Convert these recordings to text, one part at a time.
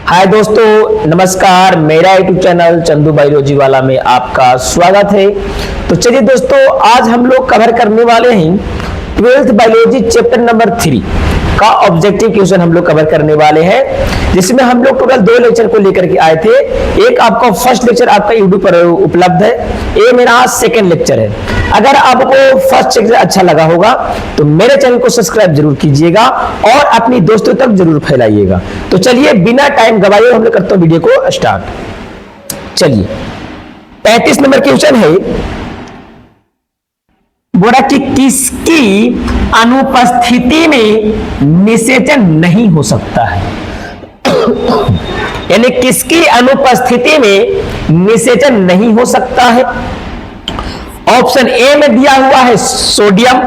हाय दोस्तों, नमस्कार। मेरा यूट्यूब चैनल चंदू बायोलॉजी वाला में आपका स्वागत है। तो चलिए दोस्तों, आज हम लोग कवर करने वाले हैं 12th बायोलॉजी चैप्टर नंबर 3 का ऑब्जेक्टिव क्वेश्चन हम लोग कवर करने वाले हैं, जिसमें हम लोग टोटल 2 लेक्चर को लेकर के आए थे। एक आपका फर्स्ट लेक्चर आपका यूट्यूब पर उपलब्ध है, ये मेरा सेकंड लेक्चर है। अगर आपको फर्स्ट लेक्चर अच्छा लगा होगा तो मेरे चैनल को सब्सक्राइब जरूर कीजिएगा और अपनी दोस्तों तक जरूर फैलाइएगा। तो चलिए बिना टाइम गवाए हम लोग करते हैं वीडियो को स्टार्ट। चलिए 35 नंबर क्वेश्चन है, बोला कि किसकी अनुपस्थिति में निषेचन नहीं हो सकता है। यानी किसकी अनुपस्थिति में निषेचन नहीं हो सकता है। ऑप्शन ए में दिया हुआ है सोडियम,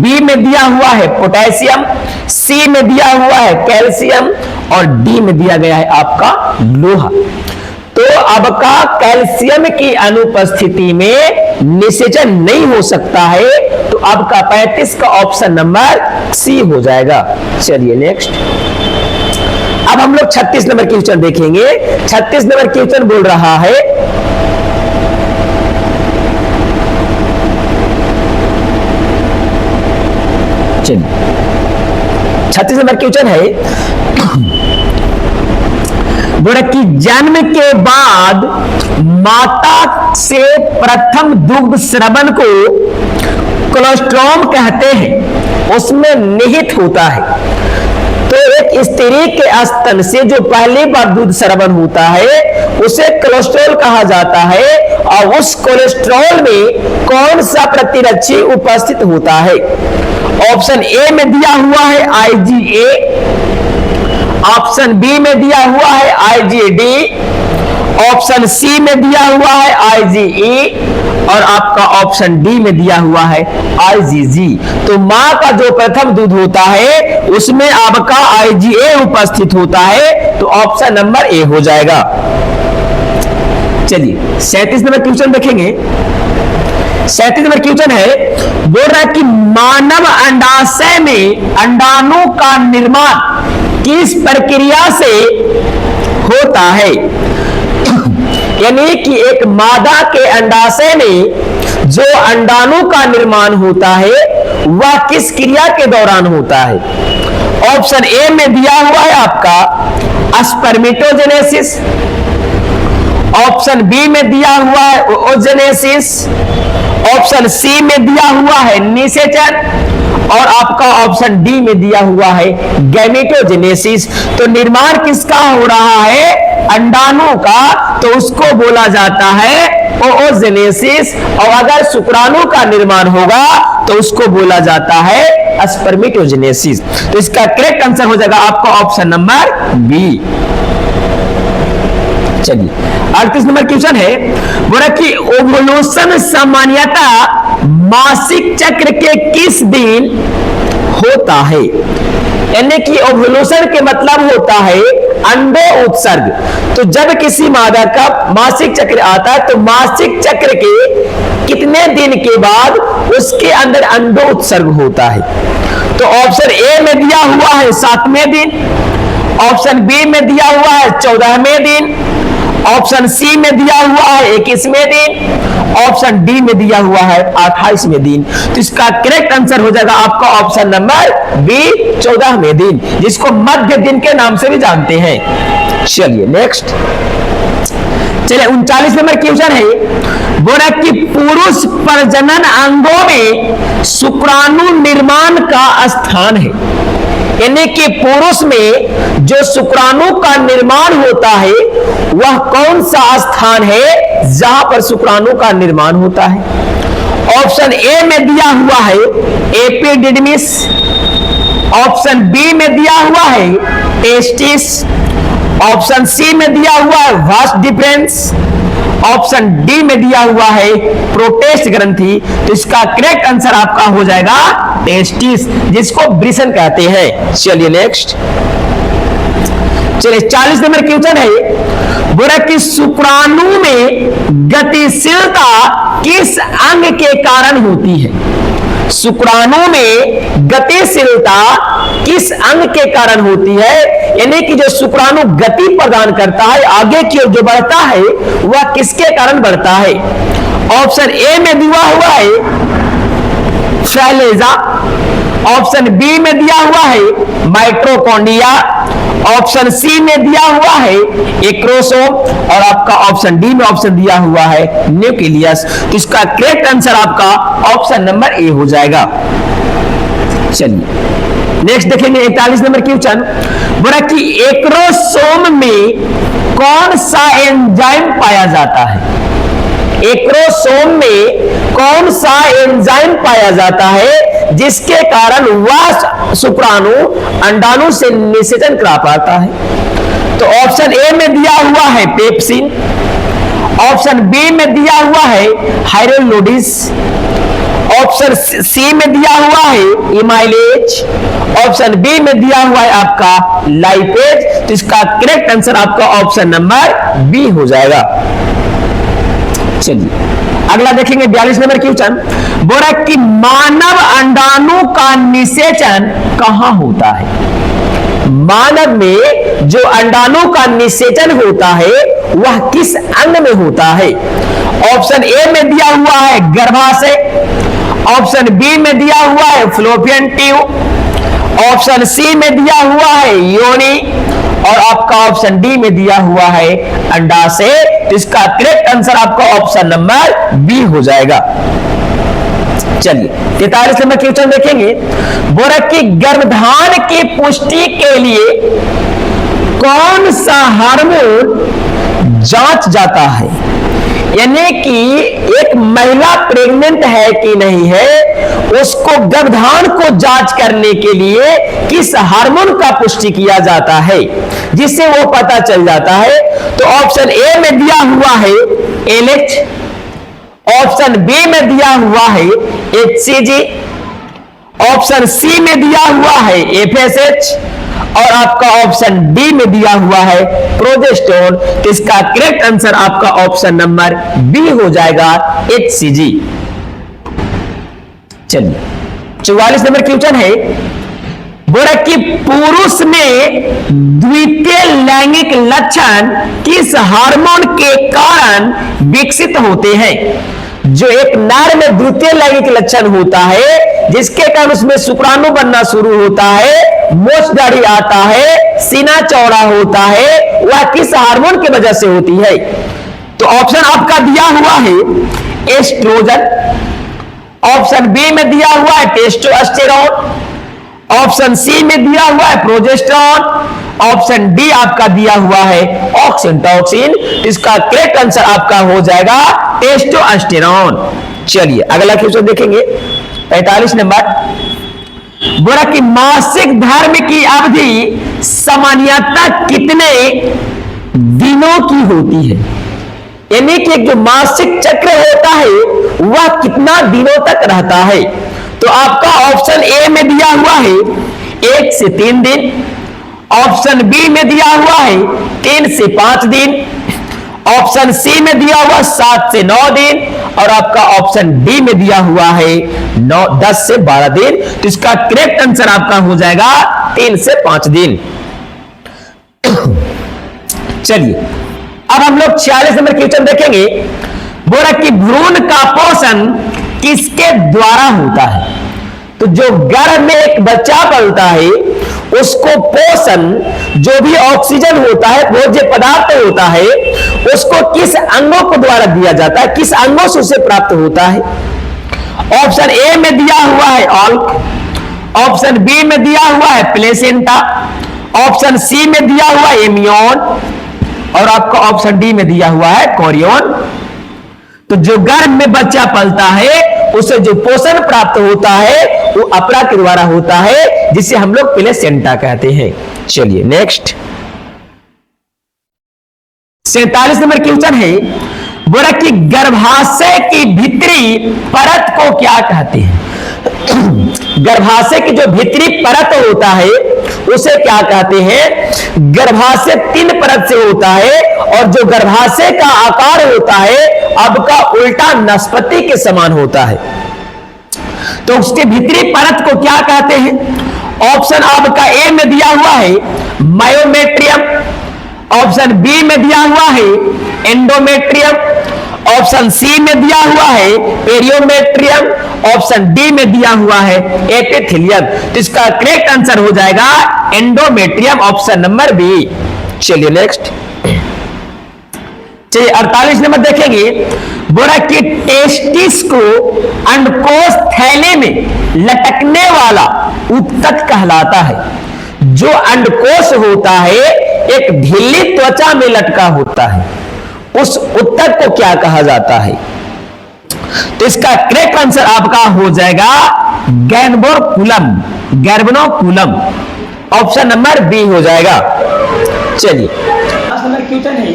बी में दिया हुआ है पोटेशियम, सी में दिया हुआ है कैल्शियम और डी में दिया गया है आपका लोहा। तो आपका कैल्शियम की अनुपस्थिति में निषेचन नहीं हो सकता है, तो आपका 35 का ऑप्शन नंबर सी हो जाएगा। चलिए नेक्स्ट, अब हम लोग 36 नंबर क्वेश्चन देखेंगे। 36 नंबर क्वेश्चन बोल रहा है, चलिए 36 नंबर क्वेश्चन है, बोला कि जन्म के बाद माता से प्रथम दुग्ध स्रवण को कोलोस्ट्रॉम कहते हैं, उसमें निहित होता है। तो एक स्त्री के स्तन से जो पहली बार दूध स्रवण होता है उसे कोलेस्ट्रॉल कहा जाता है, और उस कोलेस्ट्रॉल में कौन सा प्रतिरक्षी उपस्थित होता है। ऑप्शन ए में दिया हुआ है IgA, ऑप्शन बी में दिया हुआ है IgD, ऑप्शन सी में दिया हुआ है IgE और आपका ऑप्शन डी में दिया हुआ है IgG। तो मां का जो प्रथम दूध होता है उसमें आपका IgA उपस्थित होता है, तो ऑप्शन नंबर ए हो जाएगा। चलिए 37 नंबर क्वेश्चन देखेंगे। 37 नंबर क्वेश्चन है, बोल रहा है कि मानव अंडाशय में अंडाणु का निर्माण किस प्रक्रिया से होता है। यानी कि एक मादा के अंडाशय में जो अंडाणु का निर्माण होता है वह किस क्रिया के दौरान होता है। ऑप्शन ए में दिया हुआ है आपका स्पर्मेटोजेनेसिस, ऑप्शन बी में दिया हुआ है ओजेनेसिस, ऑप्शन सी में दिया हुआ है निषेचन और आपका ऑप्शन डी में दिया हुआ है गैमेटोजेनेसिस। तो निर्माण किसका हो रहा है, अंडाणु का, तो उसको बोला जाता है ओजेनेसिस। और अगर शुक्राणु का निर्माण होगा तो उसको बोला जाता है स्पर्मेटोजेनेसिस। तो इसका करेक्ट आंसर हो जाएगा आपका ऑप्शन नंबर बी। चलिए 38 नंबर क्वेश्चन है, बोला कि ओवुलेशन सामान्यतः मासिक चक्र के किस दिन होता है। यानी कि ओवुलेशन के मतलब होता है अंडो उत्सर्ग। तो जब किसी मादा का मासिक चक्र आता है तो मासिक चक्र के कितने दिन के बाद उसके अंदर अंडो उत्सर्ग होता है। तो ऑप्शन ए में दिया हुआ है 7वें दिन, ऑप्शन बी में दिया हुआ है 14वें दिन, ऑप्शन सी में दिया हुआ है 21वें दिन, ऑप्शन डी में दिया हुआ है 28वें दिन। तो इसका करेक्ट आंसर हो जाएगा आपका ऑप्शन नंबर बी 14वें दिन, जिसको मध्य दिन के नाम से भी जानते हैं। चलिए नेक्स्ट, चलिए 39 नंबर क्वेश्चन है, बोला कि पुरुष प्रजनन अंगों में शुक्राणु निर्माण का स्थान है। यानी कि पुरुष में जो शुक्राणु का निर्माण होता है वह कौन सा स्थान है जहां पर शुक्राणु का निर्माण होता है। ऑप्शन ए में दिया हुआ है एपिडिडमिस, ऑप्शन बी में दिया हुआ है टेस्टिस, ऑप्शन सी में दिया हुआ है वास डिफरेंस, ऑप्शन डी में दिया हुआ है प्रोटेस्ट ग्रंथि। तो इसका करेक्ट आंसर आपका हो जाएगा टेस्टिस, जिसको ब्रिसन कहते हैं। चलिए नेक्स्ट, चलिए 40 नंबर क्वेश्चन है, बोला कि शुक्राणु में गतिशीलता किस अंग के कारण होती है। शुक्राणु में गतिशीलता किस अंग के कारण होती है, यानी कि जो शुक्राणु गति प्रदान करता है, आगे की ओर जो बढ़ता है, वह किसके कारण बढ़ता है? ऑप्शन ए में दिया हुआ है शैलेजा, ऑप्शन बी में दिया हुआ है माइटोकॉन्ड्रिया, ऑप्शन सी में दिया हुआ है एक्रोसोम, और आपका ऑप्शन डी में ऑप्शन दिया हुआ है न्यूक्लियस। तो इसका करेक्ट आंसर आपका ऑप्शन नंबर ए हो जाएगा। चलिए नेक्स्ट देखेंगे 41 नंबर क्वेश्चन। बोला कि एक्रोसोम में कौन सा एंजाइम पाया जाता है? एक्रोसोम में कौन सा एंजाइम पाया जाता है जिसके कारण वह शुक्राणु अंडाणु से निषेचन करा पाता है? तो ऑप्शन ए में दिया हुआ है पेप्सिन, ऑप्शन बी में दिया हुआ है हाइड्रोलोडिस, ऑप्शन सी में दिया हुआ है इमाइलेज, ऑप्शन बी में दिया हुआ है आपका लाइपेज। तो इसका करेक्ट आंसर आपका ऑप्शन नंबर बी हो जाएगा। चलिए अगला देखेंगे 42 नंबर क्वेश्चन। बोला कि मानव अंडाणु का निषेचन कहां होता है? मानव में जो अंडाणु का निषेचन होता है वह किस अंग में होता है? ऑप्शन ए में दिया हुआ है गर्भाशय, ऑप्शन बी में दिया हुआ है फ्लोपियन ट्यूब, ऑप्शन सी में दिया हुआ है योनि, और आपका ऑप्शन डी में दिया हुआ है अंडाशय। तो इसका करेक्ट आंसर आपका ऑप्शन नंबर बी हो जाएगा। चलिए 43 नंबर क्वेश्चन देखेंगे। बोला कि गर्भधान की पुष्टि के लिए कौन सा हार्मोन जांच जाता है? यानी कि एक महिला प्रेग्नेंट है कि नहीं है, उसको गर्भधान को जांच करने के लिए किस हार्मोन का पुष्टि किया जाता है जिससे वो पता चल जाता है? तो ऑप्शन ए में दिया हुआ है एलएच, ऑप्शन बी में दिया हुआ है एचसीजी, ऑप्शन सी में दिया हुआ है एफएसएच, और आपका ऑप्शन डी में दिया हुआ है प्रोजेस्टेरोन। तो इसका करेक्ट आंसर आपका ऑप्शन नंबर बी हो जाएगा एचसीजी। चलिए 44 नंबर क्वेश्चन है। बोला कि पुरुष में द्वितीय लैंगिक लक्षण किस हार्मोन के कारण विकसित होते हैं? जो एक नर में द्वितीय लैंगिक लक्षण होता है जिसके कारण उसमें शुक्राणु बनना शुरू होता है, मोच दाढ़ी आता है, सीना चौड़ा होता है, वह किस हार्मोन की वजह से होती है? तो ऑप्शन आपका दिया हुआ है एस्ट्रोजन, ऑप्शन बी में दिया हुआ है टेस्टोस्टेरोन, ऑप्शन सी में दिया हुआ है प्रोजेस्टेरोन, ऑप्शन डी आपका दिया हुआ है ऑक्सीटोसिन। इसका करेक्ट आंसर आपका हो जाएगा टेस्टोस्टेरोन। चलिए अगला क्वेश्चन देखेंगे 45 नंबर। बोला कि मासिक धर्म की अवधि सामान्यतः कितने दिनों की होती है? यानी कि जो मासिक चक्र होता है वह कितना दिनों तक रहता है? तो आपका ऑप्शन ए में दिया हुआ है 1 से 3 दिन, ऑप्शन बी में दिया हुआ है 3 से 5 दिन, ऑप्शन सी में दिया हुआ 7 से 9 दिन, और आपका ऑप्शन डी में दिया हुआ है 10 से 12 दिन। तो इसका करेक्ट आंसर आपका हो जाएगा 3 से 5 दिन। चलिए अब हम लोग 46 नंबर क्वेश्चन देखेंगे। बोला कि भ्रूण का पोषण किसके द्वारा होता है? तो जो गर्भ में एक बच्चा पलता है उसको पोषण जो भी ऑक्सीजन होता है, भोज्य पदार्थ होता है, उसको किस अंगों को द्वारा दिया जाता है, किस अंगों से उसे प्राप्त होता है? ऑप्शन ए में दिया हुआ है ऑल्क, ऑप्शन बी में दिया हुआ है प्लेसेंटा, ऑप्शन सी में दिया हुआ है एमियन, और आपका ऑप्शन डी में दिया हुआ है कोरियन। तो जो गर्भ में बच्चा पलता है उसे जो पोषण प्राप्त होता है वो अपरा के द्वारा होता है जिसे हम लोग प्लेसेंटा कहते हैं। चलिए नेक्स्ट 47 नंबर क्वेश्चन है। बोला कि गर्भाशय की भीतरी परत को क्या कहते हैं? गर्भाशय की जो भीतरी परत होता है उसे क्या कहते हैं? गर्भाशय 3 परत से होता है और जो गर्भाशय का आकार होता है अब का उल्टा नाशपाती के समान होता है। तो उसके भीतरी परत को क्या कहते हैं? ऑप्शन आपका ए में दिया हुआ है मायोमेट्रियम, ऑप्शन बी में दिया हुआ है एंडोमेट्रियम, ऑप्शन सी में दिया हुआ है पेरियोमेट्रियम, ऑप्शन डी में दिया हुआ है एपिथेलियम। तो इसका करेक्ट आंसर हो जाएगा एंडोमेट्रियम, ऑप्शन नंबर बी। चलिए नेक्स्ट, चलिए 48 नंबर देखेंगे। बोला कि टेस्टिस को अंडकोश थैले में लटकने वाला उत्तक कहलाता है। जो अंडकोश होता है एक ढीली त्वचा में लटका होता है, उस उत्तक को क्या कहा जाता है? तो इसका करेक्ट आंसर आपका हो जाएगा गैर्बोकुलम, गैर्बोकुलम, ऑप्शन नंबर बी हो जाएगा। चलिए नंबर क्वेश्चन है,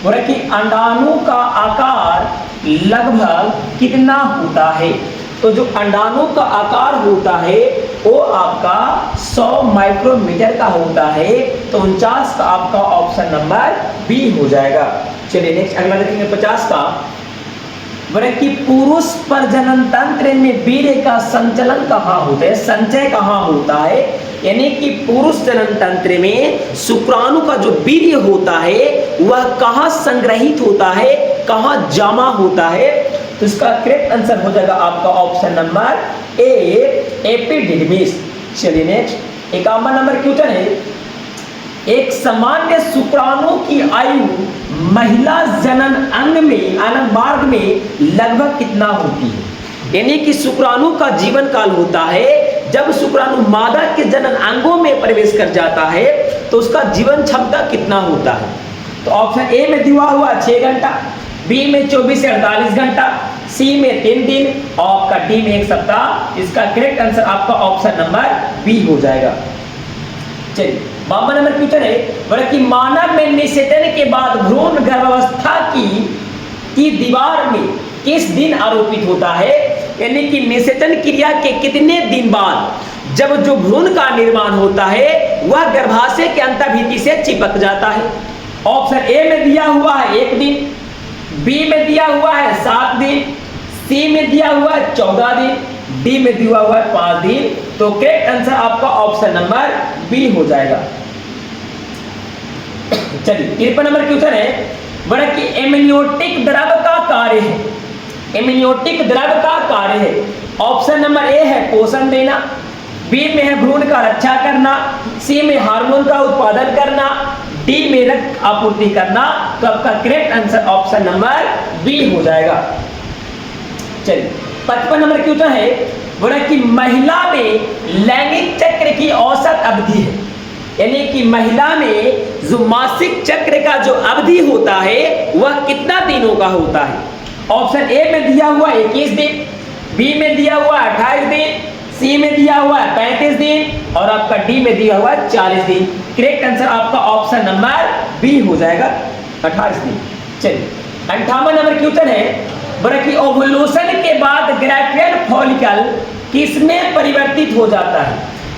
बोला कि अंडाणु का आकार लगभग कितना होता है? तो जो अंडाणु का आकार होता है वो आपका 100 माइक्रोमीटर का होता है। तो 49 का आपका ऑप्शन नंबर बी हो जाएगा। चलिए नेक्स्ट अगला देखेंगे 50 का। बोले कि पुरुष प्रजनन तंत्र में वीर्य का संचलन कहाँ होता है, संचय कहाँ होता है? यानी कि पुरुष जनन तंत्र में शुक्राणु का जो वीर्य होता है वह कहाँ संग्रहित होता है, कहाँ जमा होता है? तो इसका करेक्ट आंसर हो जाएगा आपका ऑप्शन नंबर ए एपिडिडमिस। चलिए नेक्स्ट 51 नंबर क्वेश्चन है, एक सामान्य शुक्राणु की आयु महिला जनन अंग में आनंद मार्ग में लगभग कितना होती है? यानी कि शुक्राणु का जीवन काल होता है जब शुक्राणु मादा के जनन अंगों में प्रवेश कर जाता है तो उसका जीवन क्षमता कितना होता है? तो ऑप्शन ए में दिया हुआ 6 घंटा, बी में 24 से 48 घंटा, सी में 3 दिन और आपका डी में 1 सप्ताह। इसका करेक्ट आंसर आपका ऑप्शन नंबर बी हो जाएगा। चलिए 52 नंबर क्वेश्चन है, बोला कि मानव में निषेचन के बाद भ्रूण गर्भावस्था की दीवार में किस दिन आरोपित होता है? यानी कि निषेचन क्रिया के कितने दिन बाद जब जो भ्रूण का निर्माण होता है वह गर्भाशय के अंतर्भित्ति से चिपक जाता है? ऑप्शन ए में दिया हुआ है 1 दिन, बी में दिया हुआ है 7 दिन, सी में दिया हुआ है 14 दिन, डी में दिया हुआ है 5 दिन। तो करेक्ट आंसर आपका ऑप्शन नंबर बी हो जाएगा। चलिए 53 नंबर क्वेश्चन है, बोला कि एमनियोटिक द्रव का कार्य है, एमनियोटिक द्रव का कार्य है। ऑप्शन नंबर ए है पोषण देना, बी में है भ्रूण का रक्षा करना, सी में हार्मोन का उत्पादन करना, डी में रक्त आपूर्ति करना। तो आपका correct answer option number B हो जाएगा। चलिए 55 नंबर क्वेश्चन है, बोला कि महिला में लैंगिक चक्र की औसत अवधि है, यानी कि महिला में जो मासिक चक्र का जो अवधि होता है वह कितना दिनों का होता है? ऑप्शन ए में दिया हुआ 21 दिन, बी में दिया हुआ 28 दिन, सी में दिया हुआ 35 दिन और आपका डी में दिया हुआ 40 दिन। करेक्ट आंसर आपका ऑप्शन नंबर बी हो जाएगा 28 दिन। चलिए 58 नंबर क्वेश्चन है, बोला कि ओवुलेशन के बाद ग्रेविड फॉलिकल किसमें परिवर्तित हो जाता है?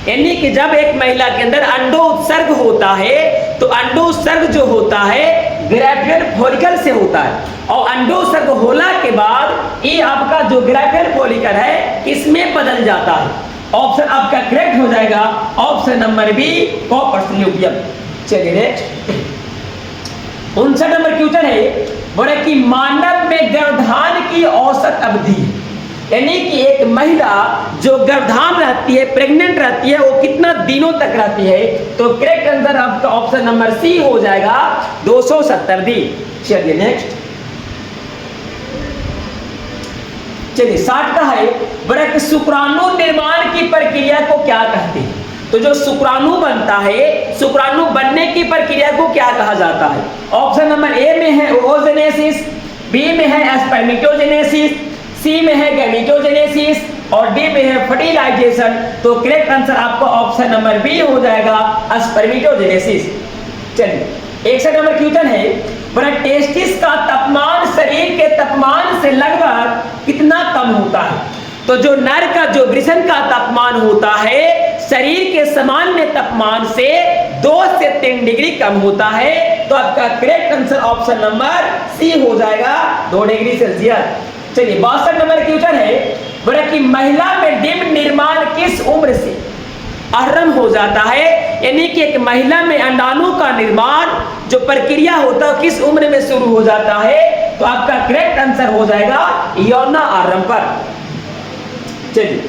यानी कि जब एक महिला के अंदर अंडोत्सर्ग होता है तो अंडोत्सर्ग जो होता है ग्रेविड फॉलिकल से होता है और अंडोत्सर्ग होने के बाद ये आपका जो ग्रेविड फॉलिकल है किसमें बदल जाता है? ऑप्शन आपका करेक्ट हो जाएगा option number B corpus luteum. चलिए नेक्स्ट 59 नंबर क्वेश्चन है, बोले कि मानव में गर्भाधान की औसत अवधि, यानी कि एक महिला जो गर्भाधान रहती है, प्रेग्नेंट रहती है, वो कितना दिनों तक रहती है? तो करेक्ट आंसर आपका ऑप्शन नंबर सी हो जाएगा 270 दिन। चलिए नेक्स्ट, चलिए 60 का है, बोला कि शुक्राणु निर्माण की प्रक्रिया को क्या कहते हैं? तो जो शुक्राणु बनता है, शुक्राणु बनने की प्रक्रिया को क्या कहा जाता है? ऑप्शन नंबर ए में है ओवोजेनेसिस, बी में है स्पर्मेटोजेनेसिस, सी में है गैमेटोजेनेसिस और डी में है फर्टिलाइजेशन। तो करेक्ट आंसर आपका ऑप्शन नंबर बी हो जाएगा स्पर्मेटोजेनेसिस। चलिए 61 नंबर क्वेश्चन है, बोला टेस्टिस का तापमान शरीर के तापमान से लगभग कितना कम होता है? तो जो नर का जो वृषण का तापमान होता है शरीर के सामान्य तापमान से 2 से 3 डिग्री कम होता है। तो आपका correct answer option number C हो जाएगा 2 डिग्री सेल्सियस। चलिए 62 नंबर क्वेश्चन है, बोला कि महिला में डिंब निर्माण किस उम्र से आरंभ हो जाता है? यानी कि एक महिला में अंडाणु का निर्माण जो प्रक्रिया होता है किस उम्र में शुरू हो जाता है, तो आपका करेक्ट आंसर हो जाएगा यौन आरंभ पर। चलिए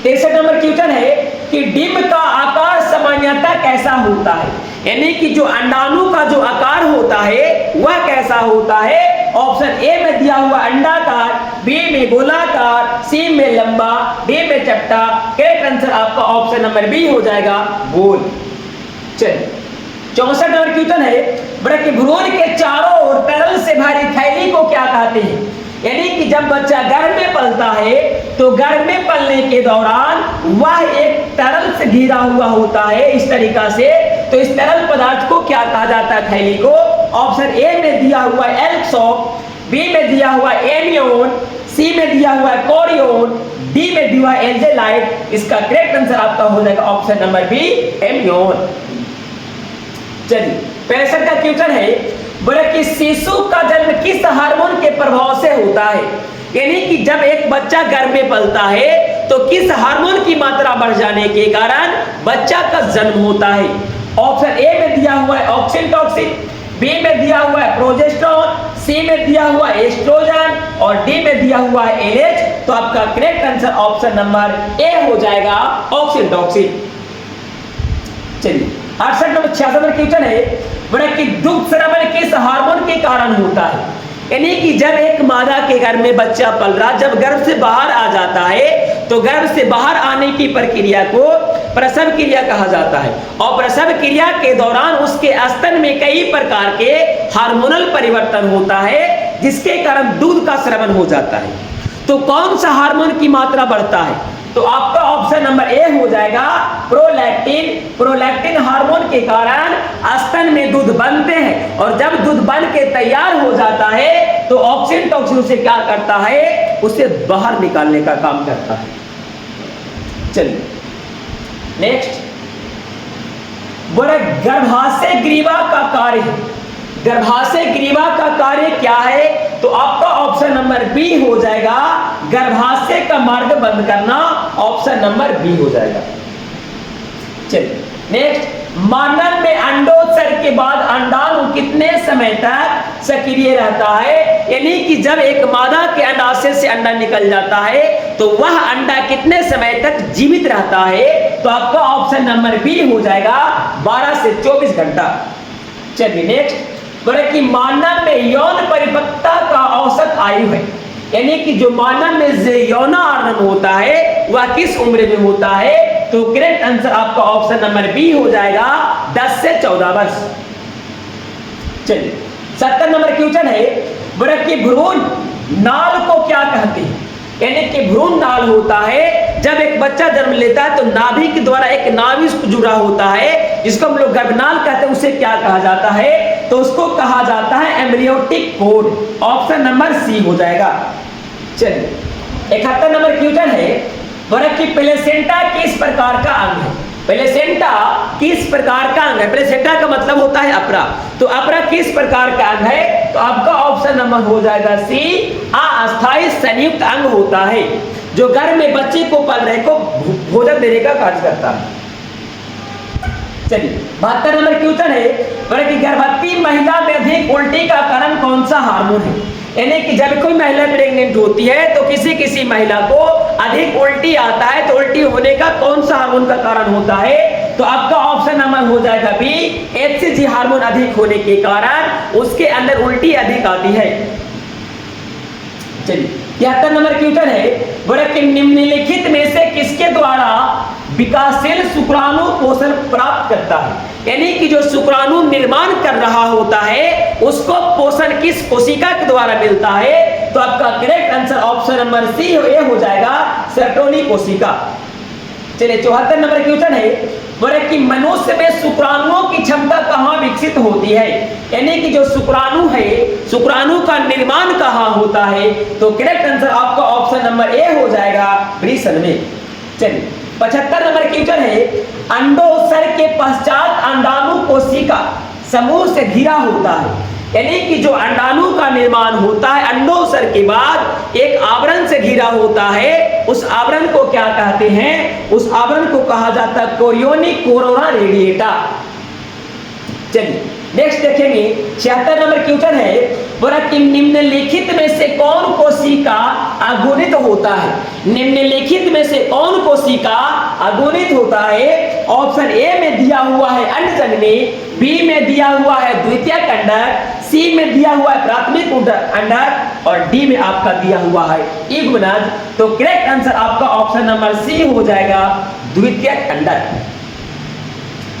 63 नंबर क्वेश्चन है कि डिंब का आकार सामान्यतः कैसा होता है, यानी कि जो अंडाणु का जो आकार होता है वह कैसा होता है। ऑप्शन ए में दिया हुआ अंडाकार, बी में गोलाकार, सी में लंबा, डी में चपटा। करेक्ट आंसर आपका ऑप्शन नंबर बी हो जाएगा गोल। चलिए 64 नंबर क्वेश्चन है बड़ा कि भ्रूण के चारों ओर तरल से भरी थैली को क्या कहते हैं, यानी कि जब बच्चा गर्भ में पलता है तो गर्भ में पलने के दौरान वह एक तरल से घिरा हुआ होता है इस तरीका से, तो इस तरल पदार्थ को क्या कहा जाता है थैली को। ऑप्शन ए में दिया हुआ एल्क्सॉप, बी में दिया हुआ एनियोन, सी में दिया हुआ कोरियोन, डी में दिया हुआ एल्जेलाइट। इसका करेक्ट आंसर आपका हो जाएगा ऑप्शन नंबर बी एनियोन। चलिए 65 का क्वेश्चन है बोले कि शिशु का जन्म किस हार्मोन के प्रभाव से होता है, यानी कि जब एक बच्चा गर्भ में पलता है तो किस हार्मोन की मात्रा बढ़ जाने के कारण बच्चा का जन्म होता है। ऑप्शन ए में दिया हुआ है ऑक्सीटोसिन, बी में दिया हुआ है प्रोजेस्टेरोन, सी में दिया हुआ है एस्ट्रोजन और डी में दिया हुआ है एलएच। तो आपका correct answer option number A हो जाएगा ऑक्सीटोसिन। चलिए 68 नंबर 66 नंबर क्वेश्चन है बड़ा कि दुग्ध स्रावन किस हार्मोन के कारण होता है, यानी कि जब एक मादा के गर्भ में बच्चा पल रहा, जब गर्भ से बाहर आ जाता है तो गर्भ से बाहर आने की प्रक्रिया को प्रसव क्रिया कहा जाता है और प्रसव क्रिया के दौरान उसके स्तन में कई प्रकार के हार्मोनल परिवर्तन होता है जिसके कारण दूध का स्रावन हो जाता है। तो कौन सा हार्मोन की मात्रा बढ़ता है, तो आपका ऑप्शन नंबर ए हो जाएगा प्रोलैक्टिन। प्रोलैक्टिन हार्मोन के कारण स्तन में दूध बनते हैं और जब दूध बन के तैयार हो जाता है तो ऑक्सीटोसिन उसे क्या करता है, उसे बाहर निकालने का काम करता है। चलिए नेक्स्ट बोले गर्भाशय ग्रीवा का कार्य, गर्भाशय ग्रीवा का कार्य क्या है, तो आपका ऑप्शन नंबर बी हो जाएगा गर्भाशय का मार्ग बंद करना। ऑप्शन नंबर बी हो जाएगा। चलिए नेक्स्ट मानव में अंडोत्सर्ग के बाद अंडाणु कितने समय तक सक्रिय रहता है, यानी कि जब एक मादा के अंडाशय से अंडा निकल जाता है तो वह अंडा कितने समय तक जीवित रहता है, तो आपका ऑप्शन नंबर बी हो जाएगा 12 से 24 घंटा। चलिए नेक्स्ट बोले कि मानव में यौन परिपक्वता का औसत आयु है, यानी कि जो मानव में यौन आरंभ होता है वह किस उम्र में होता है, तो करेक्ट आंसर आपका ऑप्शन नंबर बी हो जाएगा 10 से 14 वर्ष। चलिए 70 नंबर क्वेश्चन है बोले कि भ्रूण नाल को क्या कहते हैं, यानी कि भ्रूण नाल होता है जब एक बच्चा जन्म लेता है तो नाभि के द्वारा एक नाभि जुड़ा होता है जिसको हम लोग गर्भनाल कहते हैं, उसे क्या कहा जाता है, तो उसको कहा जाता है एम्ब्रियोटिक कोड। ऑप्शन नंबर सी हो जाएगा। चलिए 71 नंबर क्वेश्चन है बोले कि प्लेसेंटा किस प्रकार का अंग है, प्लेसेंटा किस प्रकार का अंग है। प्लेसेंटा का मतलब होता है अपरा, तो अपरा किस प्रकार का अंग है, तो आपका ऑप्शन नंबर हो जाएगा सी अस्थायी संयुक्त अंग होता है जो गर्भ में बच्चे को पल रहे को भोजन देने का कार्य करता है। चलिए 72 नंबर क्वेश्चन है बोले कि गर्भवती महिला में अधिक उल्टी का कारण कौन सा हार्मोन है, यानी कि जब कोई महिला प्रेग्नेंट होती है तो किसी महिला को अधिक उल्टी आता है, तो उल्टी होने का कौन सा हार्मोन का कारण होता है, तो आपका ऑप्शन नंबर हो जाएगा बी एचसीजी हार्मोन अधिक होने के कारण उसके अंदर उल्टी अधिक आती है। चलिए 73 नंबर क्वेश्चन है बोले कि निम्नलिखित में से किसके द्वारा विकासशील शुक्राणु पोषण प्राप्त करता है, यानी कि जो शुक्राणु निर्माण कर रहा होता है उसको पोषण किस कोशिका के द्वारा मिलता है, तो आपका correct answer option number C ये हो जाएगा सर्टोनी कोशिका। चलिए 74 नंबर क्वेश्चन है बोले कि मनुष्य में शुक्राणुओं की क्षमता कहाँ विकसित होती है, यानी कि जो शुक्राणु है शुक्राणु का निर्माण कहाँ होता है, तो करेक्ट आंसर आपका ऑप्शन नंबर ए हो जाएगा वृषण में। चलिए 75 नंबर क्वेश्चन है अंडोत्सर्ग के पश्चात अंडाणु कोशिका समूह से घिरा होता है, यानी कि जो अंडाणु का निर्माण होता है अंडोत्सर के बाद एक आवरण से घिरा होता है, उस आवरण को क्या कहते हैं? उस आवरण को कहा जाता है कोरियोनिक कोरोना रेडिएटा। चलिए नेक्स्ट देखेंगे 76 नंबर क्वेश्चन है, बोला कि निम्नलिखित में से कौन कोशिका अगुणित होता है? निम्नलिखित में से कौन कोशिका अगुणित होता है? ऑप्शन ए में दिया हुआ है अंडजननी, बी में दिया हुआ है द्वितीयक अंडक, सी में दिया हुआ है प्राथमिक अंडक और डी में आपका दिया हुआ है युग्मनज। तो करेक्ट आंसर आपका ऑप्शन नंबर सी हो जाएगा, द्वितीयक अंडक।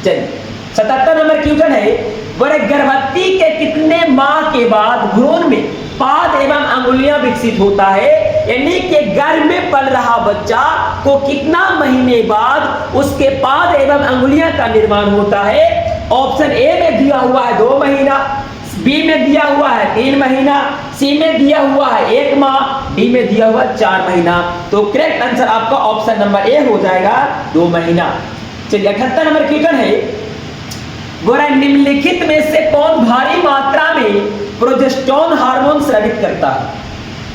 चलिए 77 नंबर क्वेश्चन है, बड़े गर्भवती के कितने माह के बाद भ्रूण में पाद एवं अंगुलियां विकसित होता है? यानी कि गर्भ में पल रहा बच्चा को कितना महीने बाद उसके पाद एवं अंगुलियां का निर्माण होता है? ऑप्शन ए में दिया हुआ है 2 महीना, बी में दिया हुआ है 3 महीना, सी में दिया हुआ है 1 माह, डी में दिया हुआ 4 महीना। तो करेक्ट आंसर आपका ऑप्शन नंबर ए हो जाएगा 2 महीना। चलिए 78 नंबर क्वेश्चन है, बोला निम्नलिखित में से कौन भारी मात्रा में प्रोजेस्टेरोन हार्मोन स्रावित करता है?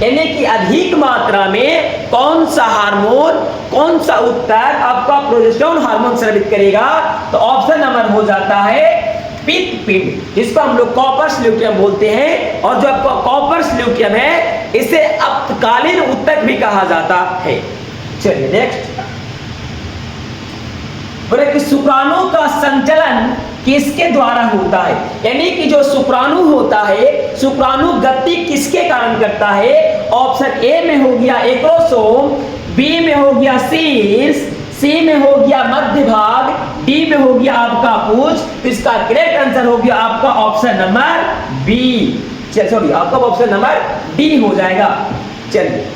यानी कि अधिक मात्रा में कौन सा हार्मोन, कौन सा उत्तर आपका प्रोजेस्टेरोन हार्मोन स्रावित करेगा? तो ऑप्शन नंबर हो जाता है पित्त पिंड, जिसको हम लोग कॉपर्स ल्यूटियम बोलते हैं। और जो आपका कॉपर्स ल्यूटियम है इसे अल्पकालीन उत्तक भी कहा जाता है। चलिए नेक्स्ट, बोले कि शुक्राणु का संचलन किसके द्वारा होता है? यानी कि जो शुक्राणु होता है, शुक्राणु गति किसके कारण करता है? ऑप्शन ए में हो गया एक्रोसोम, बी में हो गया शीर्ष, सी में हो गया मध्य भाग, डी में हो गया आपका पूंछ। तो इसका करेक्ट आंसर हो गया आपका ऑप्शन नंबर बी, सॉरी आपका ऑप्शन नंबर डी हो जाएगा। चलिए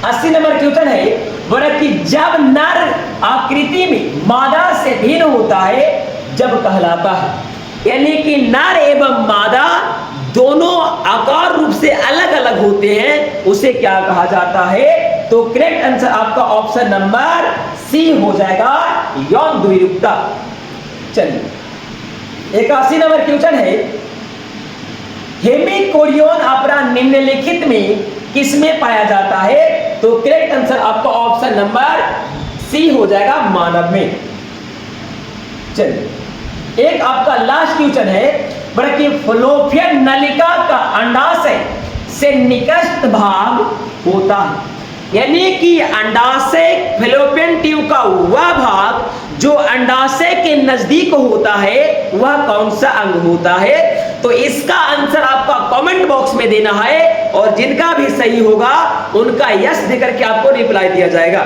80 नंबर क्वेश्चन है, बोला कि जब नर आकृति में मादा से भिन्न होता है जब कहलाता है। यानी कि नर एवं मादा दोनों आकार रूप से अलग अलग होते हैं, उसे क्या कहा जाता है? तो करेक्ट आंसर आपका ऑप्शन नंबर सी हो जाएगा, यौन द्विरूपता। चलिए 81 नंबर क्वेश्चन है, हेमिकोरियन अपराध निम्नलिखित में किसमें पाया जाता है? तो करेक्ट आंसर आपका ऑप्शन नंबर सी हो जाएगा, मानव में। चलिए एक आपका लास्ट क्वेश्चन है, बल्कि फलोपियन नलिका का अंडाशय से निकट भाग होता है। यानी कि अंडाशय फलोपियन ट्यूब का वह भाग जो अंडाशय के नजदीक होता है वह कौन सा अंग होता है? तो इसका आंसर आपका कमेंट बॉक्स में देना है और जिनका भी सही होगा उनका यस देकर के आपको रिप्लाई दिया जाएगा।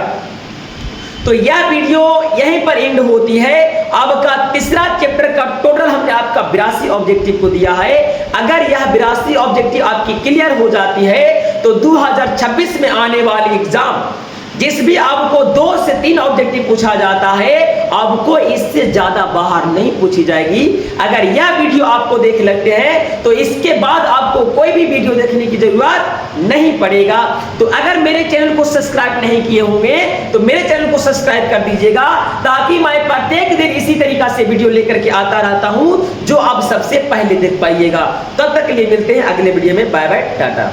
तो यह वीडियो यहीं पर एंड होती है। आपका तीसरा चैप्टर का टोटल हमने आपका 82 ऑब्जेक्टिव को दिया है। अगर यह 82 ऑब्जेक्टिव आपकी क्लियर हो जाती है तो 2026 में आने वाली एग्जाम जिस भी आपको 2 से 3 ऑब्जेक्टिव पूछा जाता है आपको इससे ज्यादा बाहर नहीं पूछी जाएगी। अगर यह वीडियो आपको देख लगते हैं तो इसके बाद आपको कोई भी वीडियो देखने की जरूरत नहीं पड़ेगा। तो अगर मेरे चैनल को सब्सक्राइब नहीं किए होंगे तो मेरे चैनल को सब्सक्राइब कर दीजिएगा, ताकि मैं प्रत्येक दिन इसी तरीका से वीडियो लेकर के आता रहता हूं जो आप सबसे पहले देख पाइएगा। तब तक के लिए मिलते हैं अगले वीडियो में। Bye bye, Tata.